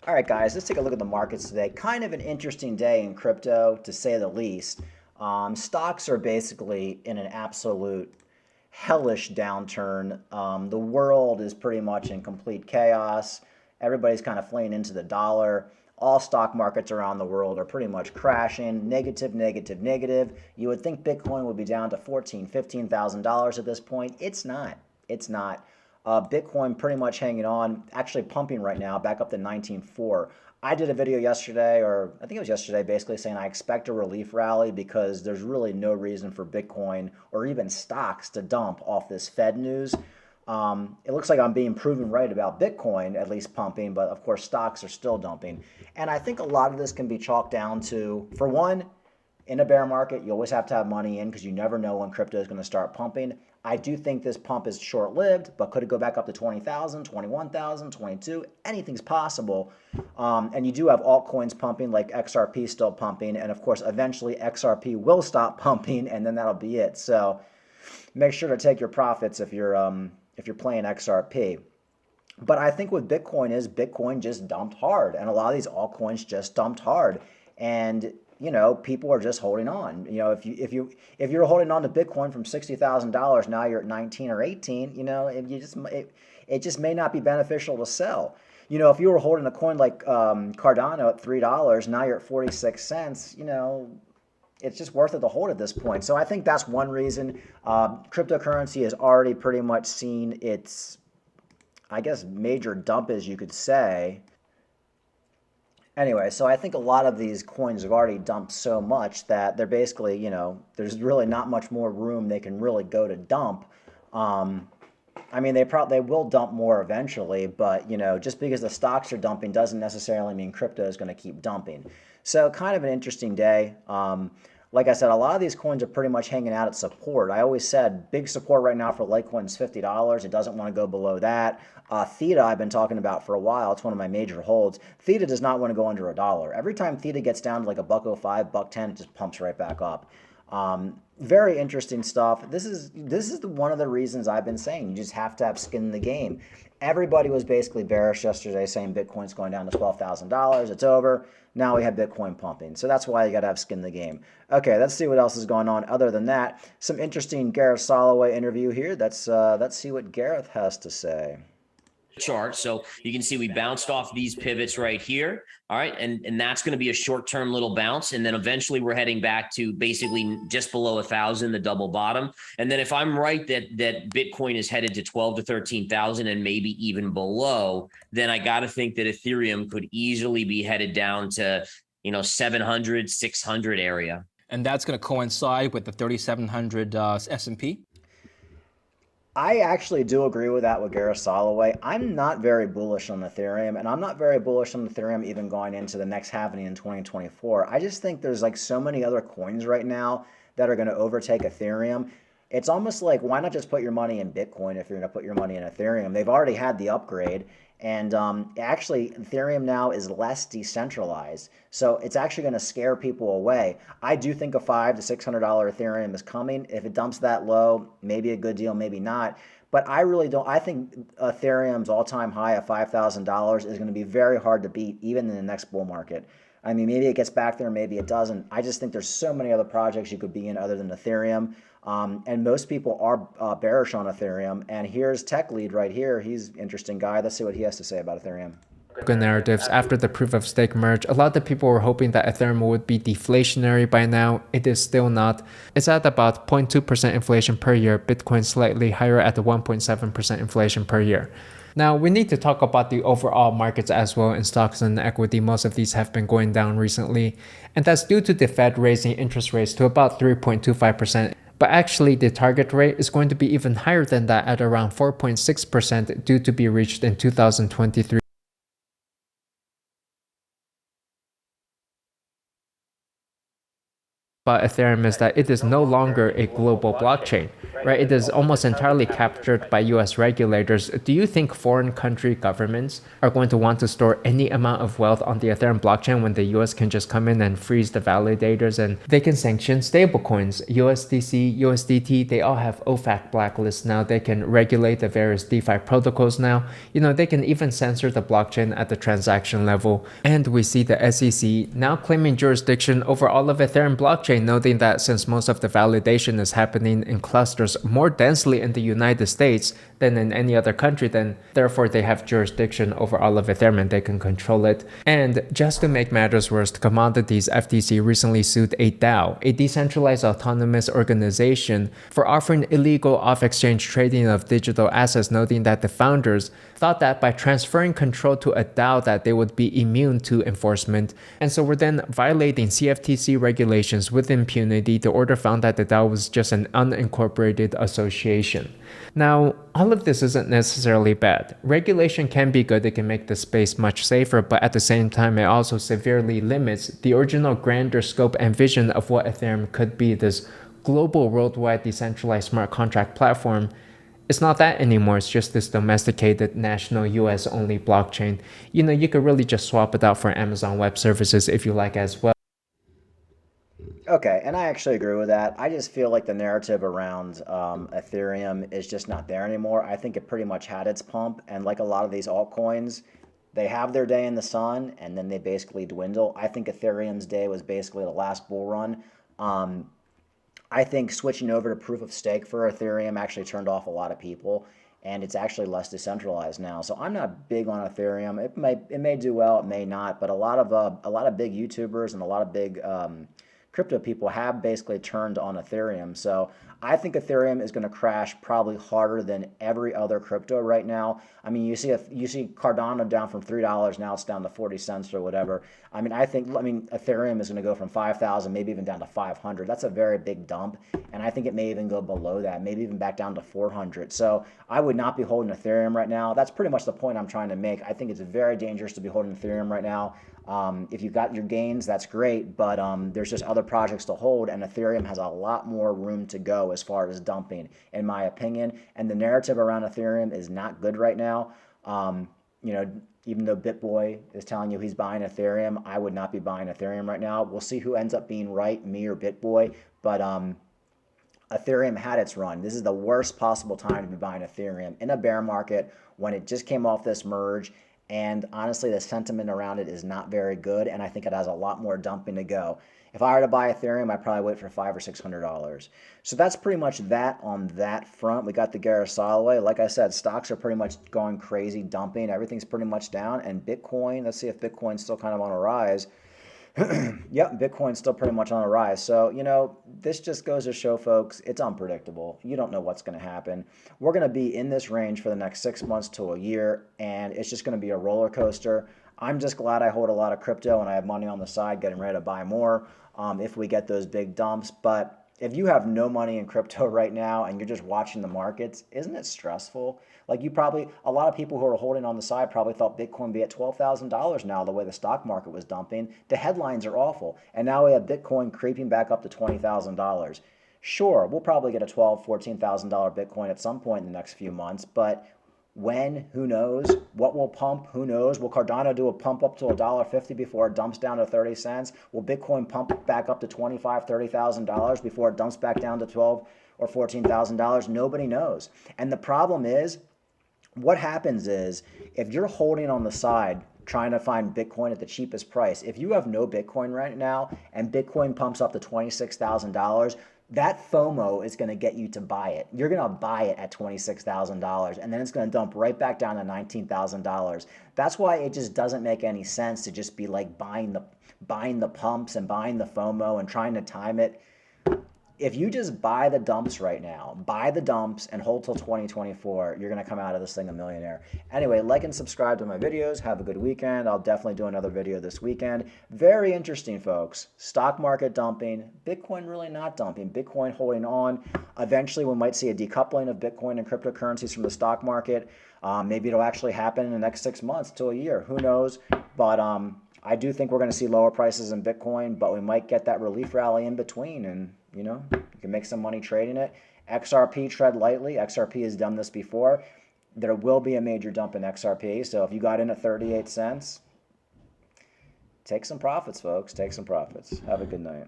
All right, guys, let's take a look at the markets today. Kind of an interesting day in crypto, to say the least. Stocks are basically in an absolute hellish downturn. The world is pretty much in complete chaos. Everybody's kind of fleeing into the dollar. All stock markets around the world are pretty much crashing. Negative, negative, negative. You would think Bitcoin would be down to $14,000 at this point. It's not. It's not. Bitcoin pretty much hanging on, actually pumping right now, back up to 19.4. I did a video yesterday, or I think it was yesterday, basically saying I expect a relief rally because there's really no reason for Bitcoin or even stocks to dump off this Fed news. It looks like I'm being proven right about Bitcoin, at least pumping, but of course, stocks are still dumping. And I think a lot of this can be chalked down to, for one, in a bear market, you always have to have money in because you never know when crypto is going to start pumping. I do think this pump is short lived, but could it go back up to 20,000, 21,000, 22? Anything's possible. And you do have altcoins pumping, like XRP still pumping. And of course, eventually XRP will stop pumping, and then that'll be it. So make sure to take your profits if you're playing XRP. But I think with Bitcoin is Bitcoin just dumped hard, and a lot of these altcoins just dumped hard, and people are just holding on. If you're holding on to Bitcoin from $60,000, now you're at 19 or 18. It just may not be beneficial to sell. If you were holding a coin like Cardano at $3, now you're at 46 cents. It's just worth it to hold at this point. So I think that's one reason. Cryptocurrency has already pretty much seen its, I guess, major dump, as you could say. Anyway, so I think a lot of these coins have already dumped so much that they're basically, there's really not much more room they can really go to dump. Um, I mean, they will dump more eventually, but just because the stocks are dumping doesn't necessarily mean crypto is going to keep dumping. So kind of an interesting day. Like I said, a lot of these coins are pretty much hanging out at support. I always said big support right now for Litecoin is $50. It doesn't want to go below that. Theta I've been talking about for a while. It's one of my major holds. Theta does not want to go under a dollar. Every time Theta gets down to like a buck 05, buck 10, it just pumps right back up. Very interesting stuff. This is one of the reasons I've been saying you just have to have skin in the game. Everybody was basically bearish yesterday, saying Bitcoin's going down to $12,000. It's over. Now we have Bitcoin pumping. So that's why you got to have skin in the game. Okay, let's see what else is going on. Other than that, some interesting Gareth Soloway interview here. Let's see what Gareth has to say. Chart. So you can see we bounced off these pivots right here. All right. And that's going to be a short-term little bounce. And then eventually we're heading back to basically just below 1,000, the double bottom. And then if I'm right that Bitcoin is headed to 12 to 13,000 and maybe even below, then I got to think that Ethereum could easily be headed down to, 700, 600 area. And that's going to coincide with the 3,700 S&P. I actually do agree with that with Gareth Soloway. I'm not very bullish on Ethereum, and I'm not very bullish on Ethereum even going into the next halving in 2024. I just think there's like so many other coins right now that are going to overtake Ethereum. It's almost like, why not just put your money in Bitcoin if you're going to put your money in Ethereum? They've already had the upgrade. And actually, Ethereum now is less decentralized, so it's actually going to scare people away. I do think a $500 to $600 Ethereum is coming. If it dumps that low, maybe a good deal, maybe not. But I really don't. I think Ethereum's all-time high of $5,000 is going to be very hard to beat, even in the next bull market. I mean, maybe it gets back there, maybe it doesn't. I just think there's so many other projects you could be in other than Ethereum. And most people are bearish on Ethereum. And here's Tech Lead right here. He's an interesting guy. Let's see what he has to say about Ethereum. Narratives after the proof of stake merge. A lot of people were hoping that Ethereum would be deflationary by now. It is still not. It's at about 0.2% inflation per year, Bitcoin slightly higher at the 1.7% inflation per year. Now, we need to talk about the overall markets as well. In stocks and equity, most of these have been going down recently, and that's due to the Fed raising interest rates to about 3.25%. But actually, the target rate is going to be even higher than that at around 4.6%, due to be reached in 2023. about Ethereum is that it is no longer a global blockchain, right? It is almost entirely captured by US regulators. Do you think foreign country governments are going to want to store any amount of wealth on the Ethereum blockchain when the US can just come in and freeze the validators and they can sanction stablecoins? USDC, USDT, they all have OFAC blacklists now. They can regulate the various DeFi protocols now. They can even censor the blockchain at the transaction level. And we see the SEC now claiming jurisdiction over all of Ethereum blockchain, noting that since most of the validation is happening in clusters more densely in the United States than in any other country, then therefore they have jurisdiction over all of Ethereum and they can control it. And just to make matters worse, Commodities FTC recently sued a DAO, a decentralized autonomous organization, for offering illegal off-exchange trading of digital assets, noting that the founders thought that by transferring control to a DAO that they would be immune to enforcement. And so were then violating CFTC regulations with impunity. The order found that the DAO was just an unincorporated association. Now, all of this isn't necessarily bad. Regulation can be good, it can make the space much safer, but at the same time, it also severely limits the original grander scope and vision of what Ethereum could be, this global, worldwide, decentralized smart contract platform. It's not that anymore. It's just this domesticated, national, US-only blockchain. You could really just swap it out for Amazon Web Services if you like as well. Okay, and I actually agree with that. I just feel like the narrative around Ethereum is just not there anymore. I think it pretty much had its pump, and like a lot of these altcoins, they have their day in the sun, and then they basically dwindle. I think Ethereum's day was basically the last bull run. I think switching over to proof of stake for Ethereum actually turned off a lot of people, and it's actually less decentralized now. So I'm not big on Ethereum. It may do well, it may not, but a lot of big YouTubers and a lot of big crypto people have basically turned on Ethereum. So I think Ethereum is going to crash probably harder than every other crypto right now. I mean, you see Cardano down from $3, now it's down to 40 cents or whatever. I mean, Ethereum is going to go from 5,000, maybe even down to 500. That's a very big dump, and I think it may even go below that, maybe even back down to 400. So I would not be holding Ethereum right now. That's pretty much the point I'm trying to make. I think it's very dangerous to be holding Ethereum right now. If you've got your gains, that's great, but there's just other projects to hold, and Ethereum has a lot more room to go as far as dumping, in my opinion. And the narrative around Ethereum is not good right now. Even though BitBoy is telling you he's buying Ethereum, I would not be buying Ethereum right now. We'll see who ends up being right, me or BitBoy, but Ethereum had its run. This is the worst possible time to be buying Ethereum in a bear market when it just came off this merge. And honestly, the sentiment around it is not very good, and I think it has a lot more dumping to go. If I were to buy Ethereum, I'd probably wait for $500 or $600. So that's pretty much that on that front. We got the Garisalway. Like I said, stocks are pretty much going crazy, dumping. Everything's pretty much down. And Bitcoin, let's see if Bitcoin's still kind of on a rise. Yep, Bitcoin's still pretty much on a rise. So, this just goes to show folks, it's unpredictable. You don't know what's going to happen. We're going to be in this range for the next 6 months to a year, and it's just going to be a roller coaster. I'm just glad I hold a lot of crypto and I have money on the side getting ready to buy more if we get those big dumps. But if you have no money in crypto right now and you're just watching the markets, isn't it stressful? Like a lot of people who are holding on the side probably thought Bitcoin would be at $12,000 now, the way the stock market was dumping. The headlines are awful. And now we have Bitcoin creeping back up to $20,000. Sure, we'll probably get a $12,000, $14,000 Bitcoin at some point in the next few months, but when? Who knows? What will pump? Who knows? Will Cardano do a pump up to $1.50 before it dumps down to 30 cents? Will Bitcoin pump back up to $25,000, $30,000 before it dumps back down to $12,000 or $14,000? Nobody knows. And the problem is, what happens is, if you're holding on the side trying to find Bitcoin at the cheapest price, if you have no Bitcoin right now and Bitcoin pumps up to $26,000, that FOMO is going to get you to buy it. You're going to buy it at $26,000, and then it's going to dump right back down to $19,000. That's why it just doesn't make any sense to just be like buying the pumps and buying the FOMO and trying to time it. If you just buy the dumps right now, buy the dumps and hold till 2024, you're going to come out of this thing a millionaire. Anyway, like and subscribe to my videos. Have a good weekend. I'll definitely do another video this weekend. Very interesting, folks. Stock market dumping. Bitcoin really not dumping. Bitcoin holding on. Eventually, we might see a decoupling of Bitcoin and cryptocurrencies from the stock market. Maybe it'll actually happen in the next 6 months to a year. Who knows? But I do think we're going to see lower prices in Bitcoin, but we might get that relief rally in between, and you know, you can make some money trading it. XRP, tread lightly. XRP has done this before. There will be a major dump in XRP, so if you got in at 38 cents, take some profits, folks. Take some profits. Have a good night.